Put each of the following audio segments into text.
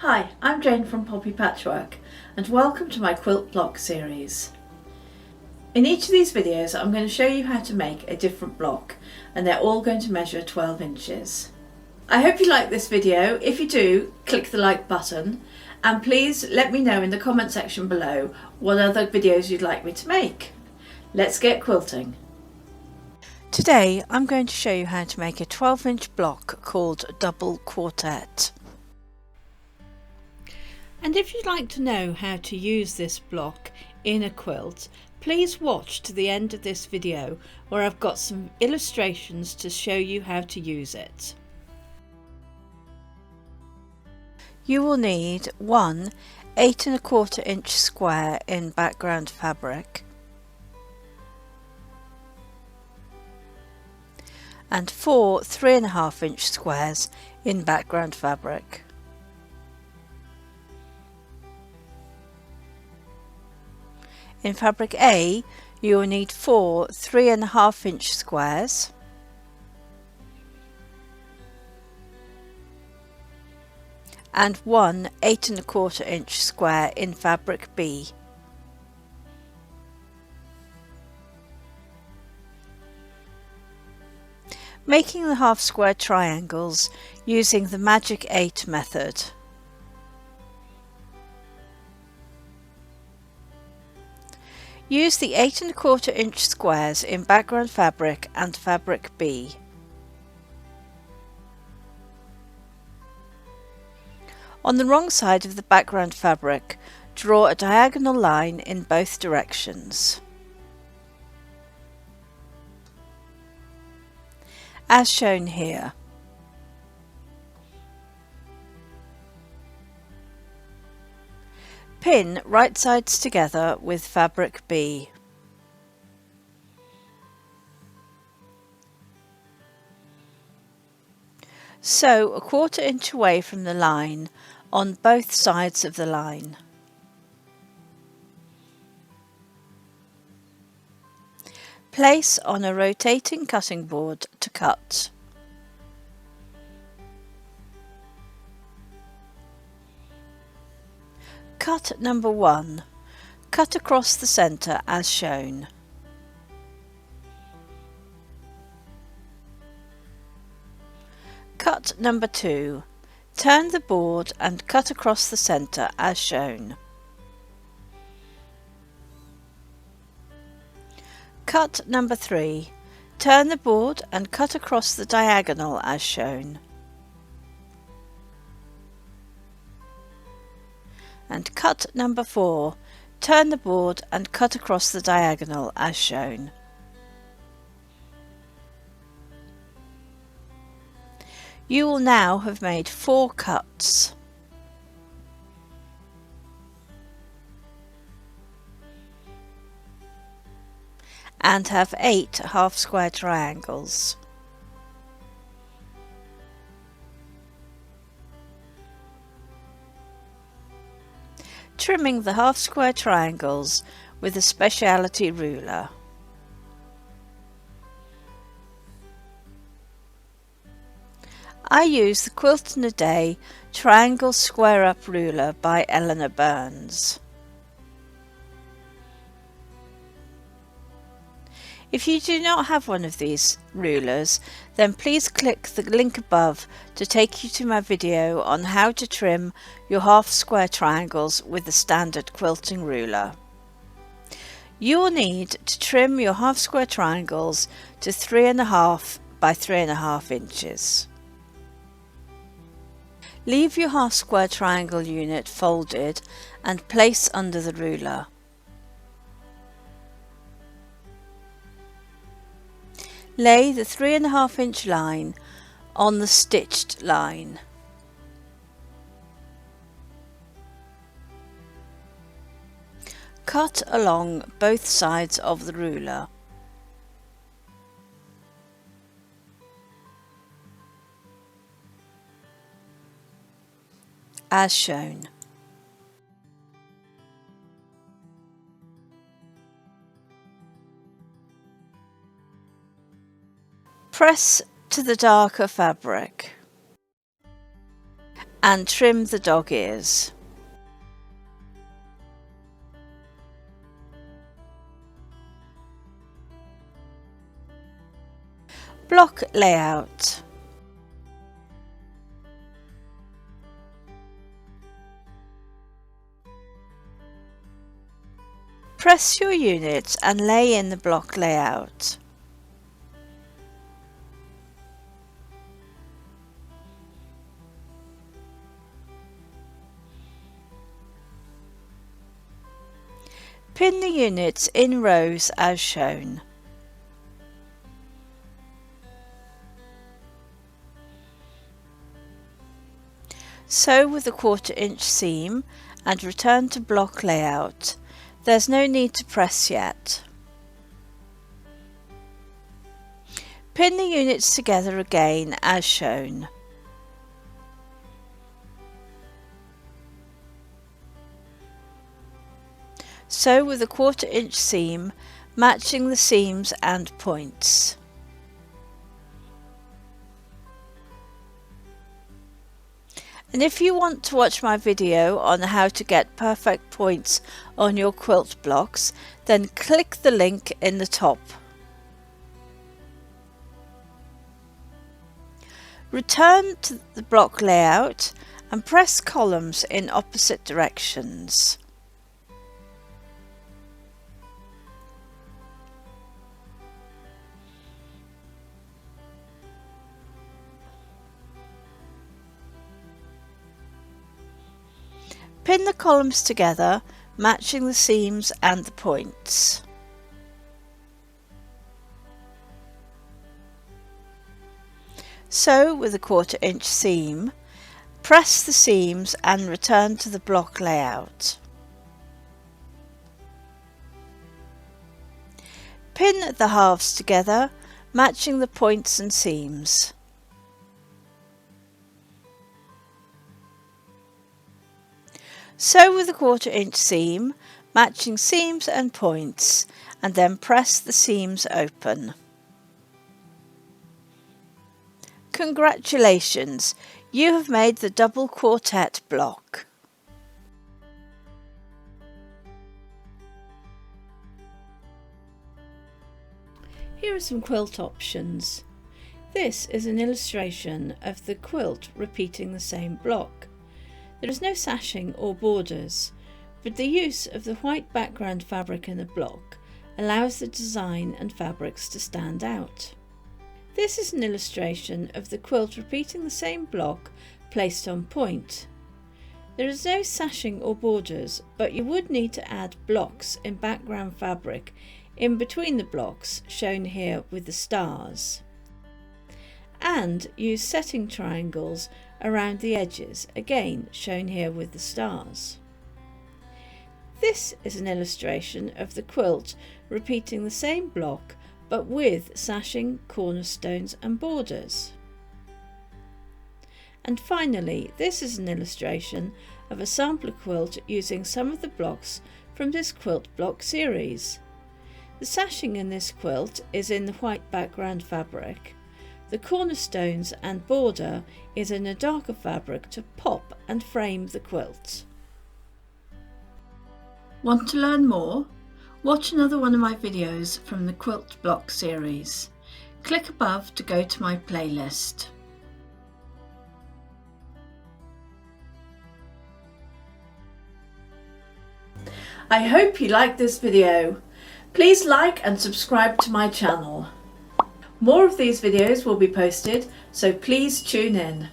Hi, I'm Jane from Poppy Patchwork and welcome to my quilt block series. In each of these videos I'm going to show you how to make a different block and they're all going to measure 12 inches. I hope you like this video. If you do, click the like button and please let me know in the comment section below what other videos you'd like me to make. Let's get quilting. Today I'm going to show you how to make a 12-inch block called Double Quartet. And if you'd like to know how to use this block in a quilt, please watch to the end of this video where I've got some illustrations to show you how to use it. You will need one 8 1/4 inch square in background fabric and 4 3 1/2 inch squares in background fabric. In fabric A, you will need 4 3 1/2 inch squares, and 1 8 1/4 inch square in fabric B. Making the half square triangles using the Magic 8 method. Use the 8 1/4 inch squares in background fabric and fabric B. On the wrong side of the background fabric, draw a diagonal line in both directions. As shown here. Pin right sides together with fabric B. Sew a 1/4 inch away from the line on both sides of the line. Place on a rotating cutting board to cut. Cut number 1. Cut across the centre as shown. Cut number 2. Turn the board and cut across the centre as shown. Cut number 3. Turn the board and cut across the diagonal as shown. And cut number 4. Turn the board and cut across the diagonal as shown. You will now have made 4 cuts. And have 8 half square triangles. Trimming the half square triangles with a speciality ruler. I use the Quilt in a Day Triangle Square Up ruler by Eleanor Burns. If you do not have one of these rulers, then please click the link above to take you to my video on how to trim your half square triangles with the standard quilting ruler. You will need to trim your half square triangles to 3 1/2 by 3 1/2 inches. Leave your half square triangle unit folded and place under the ruler. Lay the 3 1/2 inch line on the stitched line. Cut along both sides of the ruler. As shown. Press to the darker fabric. and trim the dog ears. Block layout. Press your unit and lay in the block layout. Pin the units in rows as shown. Sew with a 1/4 inch seam and return to block layout. There's no need to press yet. Pin the units together again as shown. Sew with a 1/4 inch seam, matching the seams and points. And if you want to watch my video on how to get perfect points on your quilt blocks, then click the link in the top. Return to the block layout and press columns in opposite directions. Pin the columns together, matching the seams and the points. Sew with a 1/4 inch seam, press the seams and return to the block layout. Pin the halves together, matching the points and seams. Sew with a 1/4 inch seam, matching seams and points, and then press the seams open. Congratulations! You have made the double quartet block. Here are some quilt options. This is an illustration of the quilt repeating the same block. There is no sashing or borders, but the use of the white background fabric in the block allows the design and fabrics to stand out. This is an illustration of the quilt repeating the same block placed on point. There is no sashing or borders, but you would need to add blocks in background fabric in between the blocks shown here with the stars, and use setting triangles around the edges, again shown here with the stars. This is an illustration of the quilt repeating the same block but with sashing, cornerstones and borders. And finally, this is an illustration of a sampler quilt using some of the blocks from this quilt block series. The sashing in this quilt is in the white background fabric. The cornerstones and border is in a darker fabric to pop and frame the quilt. Want to learn more? Watch another one of my videos from the quilt block series. Click above to go to my playlist. I hope you liked this video. Please like and subscribe to my channel. More of these videos will be posted, so please tune in.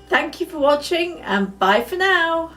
Thank you for watching and bye for now.